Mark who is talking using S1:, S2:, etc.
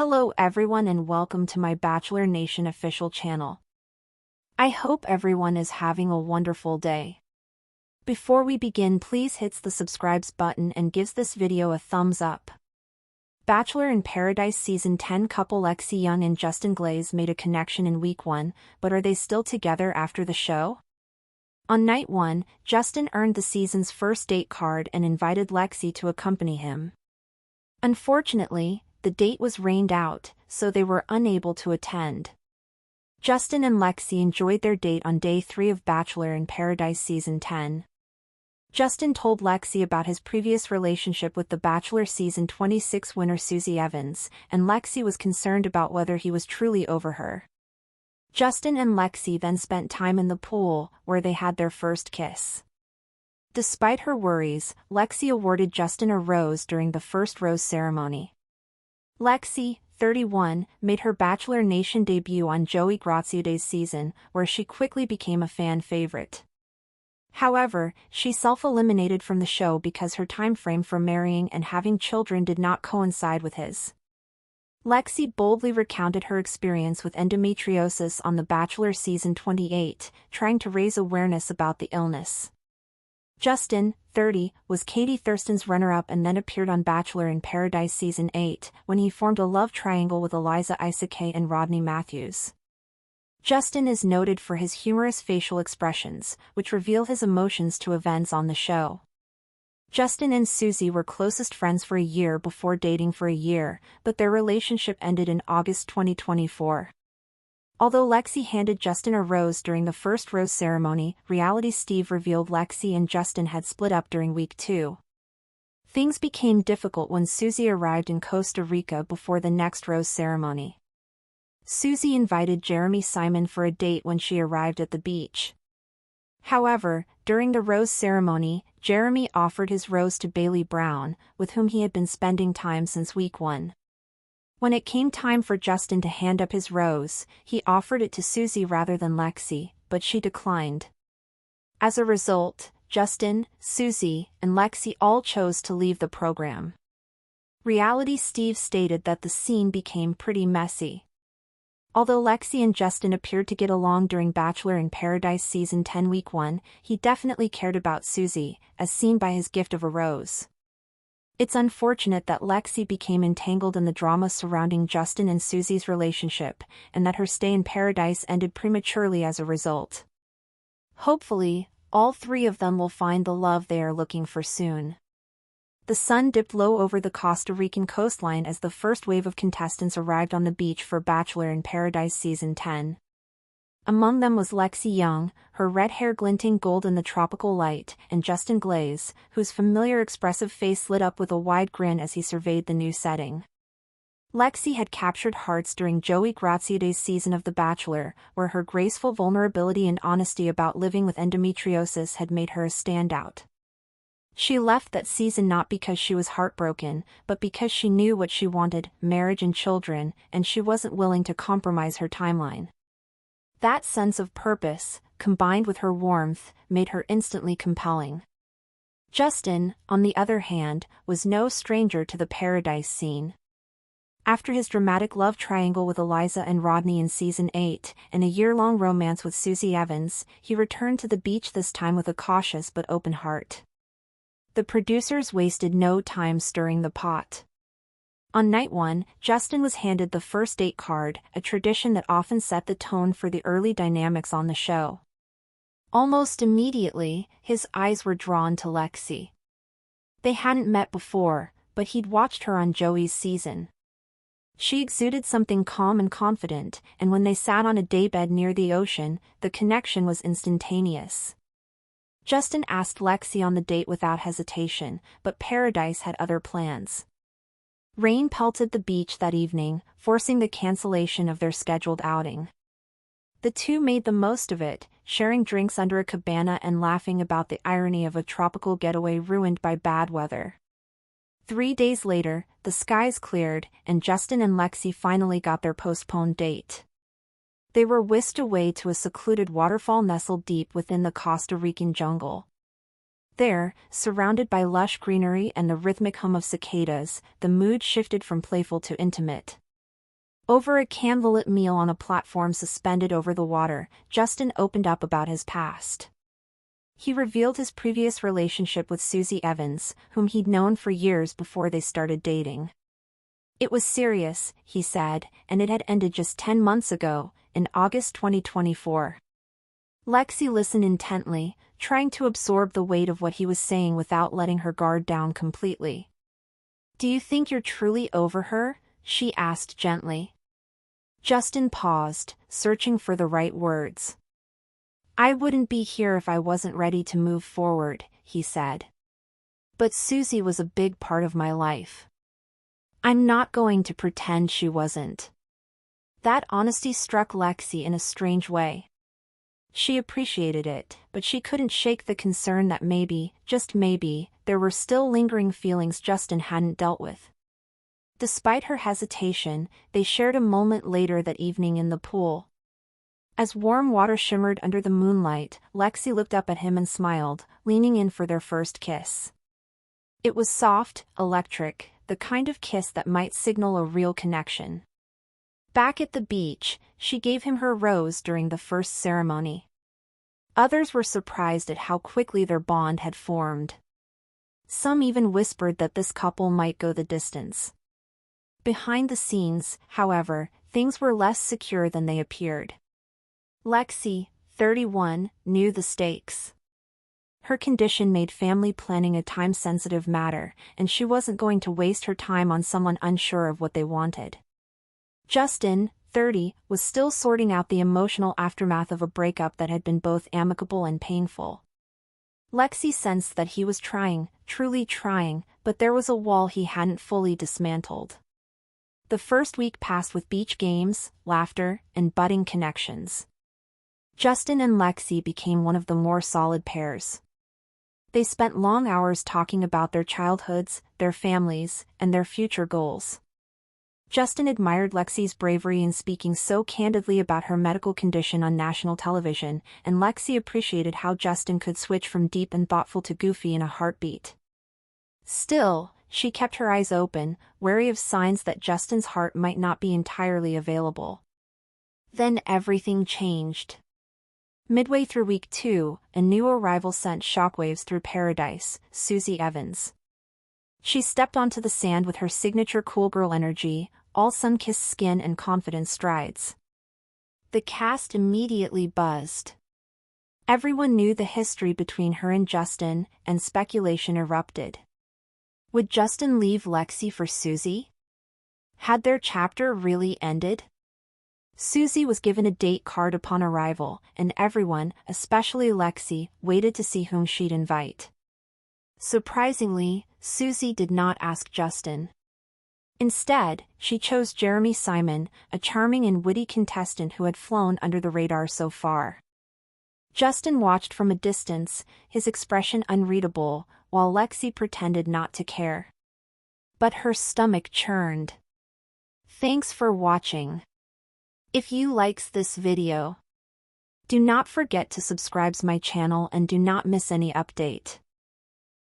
S1: Hello everyone and welcome to my Bachelor Nation official channel. I hope everyone is having a wonderful day. Before we begin, please hit the subscribe button and gives this video a thumbs up. Bachelor in Paradise Season 10 couple Lexi Young and Justin Glaze made a connection in week 1, but are they still together after the show? On night 1, Justin earned the season's first date card and invited Lexi to accompany him. Unfortunately, the date was rained out, so they were unable to attend. Justin and Lexi enjoyed their date on day 3 of Bachelor in Paradise Season 10. Justin told Lexi about his previous relationship with the Bachelor Season 26 winner Susie Evans, and Lexi was concerned about whether he was truly over her. Justin and Lexi then spent time in the pool, where they had their first kiss. Despite her worries, Lexi awarded Justin a rose during the first rose ceremony. Lexi, 31, made her Bachelor Nation debut on Joey Graziadei's season, where she quickly became a fan favorite. However, she self-eliminated from the show because her time frame for marrying and having children did not coincide with his. Lexi boldly recounted her experience with endometriosis on The Bachelor Season 28, trying to raise awareness about the illness. Justin, 30, was Katie Thurston's runner-up and then appeared on Bachelor in Paradise Season 8, when he formed a love triangle with Eliza Isakay and Rodney Matthews. Justin is noted for his humorous facial expressions, which reveal his emotions to events on the show. Justin and Susie were closest friends for a year before dating for a year, but their relationship ended in August 2024. Although Lexi handed Justin a rose during the first rose ceremony, Reality Steve revealed Lexi and Justin had split up during week 2. Things became difficult when Susie arrived in Costa Rica before the next rose ceremony. Susie invited Jeremy Simon for a date when she arrived at the beach. However, during the rose ceremony, Jeremy offered his rose to Bailey Brown, with whom he had been spending time since week 1. When it came time for Justin to hand up his rose, he offered it to Susie rather than Lexi, but she declined. As a result, Justin, Susie, and Lexi all chose to leave the program. Reality Steve stated that the scene became pretty messy. Although Lexi and Justin appeared to get along during Bachelor in Paradise Season 10 Week 1, he definitely cared about Susie, as seen by his gift of a rose. It's unfortunate that Lexi became entangled in the drama surrounding Justin and Susie's relationship, and that her stay in paradise ended prematurely as a result. Hopefully, all three of them will find the love they are looking for soon. The sun dipped low over the Costa Rican coastline as the first wave of contestants arrived on the beach for Bachelor in Paradise Season 10. Among them was Lexi Young, her red hair glinting gold in the tropical light, and Justin Glaze, whose familiar expressive face lit up with a wide grin as he surveyed the new setting. Lexi had captured hearts during Joey Graziadei's season of The Bachelor, where her graceful vulnerability and honesty about living with endometriosis had made her a standout. She left that season not because she was heartbroken, but because she knew what she wanted, marriage and children, and she wasn't willing to compromise her timeline. That sense of purpose, combined with her warmth, made her instantly compelling. Justin, on the other hand, was no stranger to the paradise scene. After his dramatic love triangle with Eliza and Rodney in Season 8, and a year-long romance with Susie Evans, he returned to the beach this time with a cautious but open heart. The producers wasted no time stirring the pot. On night 1, Justin was handed the first date card, a tradition that often set the tone for the early dynamics on the show. Almost immediately, his eyes were drawn to Lexi. They hadn't met before, but he'd watched her on Joey's season. She exuded something calm and confident, and when they sat on a daybed near the ocean, the connection was instantaneous. Justin asked Lexi on the date without hesitation, but Paradise had other plans. Rain pelted the beach that evening, forcing the cancellation of their scheduled outing. The two made the most of it, sharing drinks under a cabana and laughing about the irony of a tropical getaway ruined by bad weather. 3 days later, the skies cleared, and Justin and Lexi finally got their postponed date. They were whisked away to a secluded waterfall nestled deep within the Costa Rican jungle. There, surrounded by lush greenery and the rhythmic hum of cicadas, the mood shifted from playful to intimate. Over a candlelit meal on a platform suspended over the water, Justin opened up about his past. He revealed his previous relationship with Susie Evans, whom he'd known for years before they started dating. It was serious, he said, and it had ended just 10 months ago, in August 2024. Lexi listened intently, trying to absorb the weight of what he was saying without letting her guard down completely. "Do you think you're truly over her?" she asked gently. Justin paused, searching for the right words. "I wouldn't be here if I wasn't ready to move forward," he said. "But Susie was a big part of my life. I'm not going to pretend she wasn't." That honesty struck Lexi in a strange way. She appreciated it, but she couldn't shake the concern that maybe, just maybe, there were still lingering feelings Justin hadn't dealt with. Despite her hesitation, they shared a moment later that evening in the pool. As warm water shimmered under the moonlight, Lexi looked up at him and smiled, leaning in for their first kiss. It was soft, electric, the kind of kiss that might signal a real connection. Back at the beach, she gave him her rose during the first ceremony. Others were surprised at how quickly their bond had formed. Some even whispered that this couple might go the distance. Behind the scenes, however, things were less secure than they appeared. Lexi, 31, knew the stakes. Her condition made family planning a time-sensitive matter, and she wasn't going to waste her time on someone unsure of what they wanted. Justin, 30, was still sorting out the emotional aftermath of a breakup that had been both amicable and painful. Lexi sensed that he was trying, truly trying, but there was a wall he hadn't fully dismantled. The first week passed with beach games, laughter, and budding connections. Justin and Lexi became one of the more solid pairs. They spent long hours talking about their childhoods, their families, and their future goals. Justin admired Lexi's bravery in speaking so candidly about her medical condition on national television, and Lexi appreciated how Justin could switch from deep and thoughtful to goofy in a heartbeat. Still, she kept her eyes open, wary of signs that Justin's heart might not be entirely available. Then everything changed. Midway through week 2, a new arrival sent shockwaves through paradise, Susie Evans. She stepped onto the sand with her signature cool girl energy, all sun-kissed skin and confident strides. The cast immediately buzzed. Everyone knew the history between her and Justin, and speculation erupted. Would Justin leave Lexi for Susie? Had their chapter really ended? Susie was given a date card upon arrival, and everyone, especially Lexi, waited to see whom she'd invite. Surprisingly, Susie did not ask Justin. Instead, she chose Jeremy Simon, a charming and witty contestant who had flown under the radar so far. Justin watched from a distance, his expression unreadable, while Lexi pretended not to care. But her stomach churned. Thanks for watching. If you likes this video, do not forget to subscribe my channel and do not miss any update.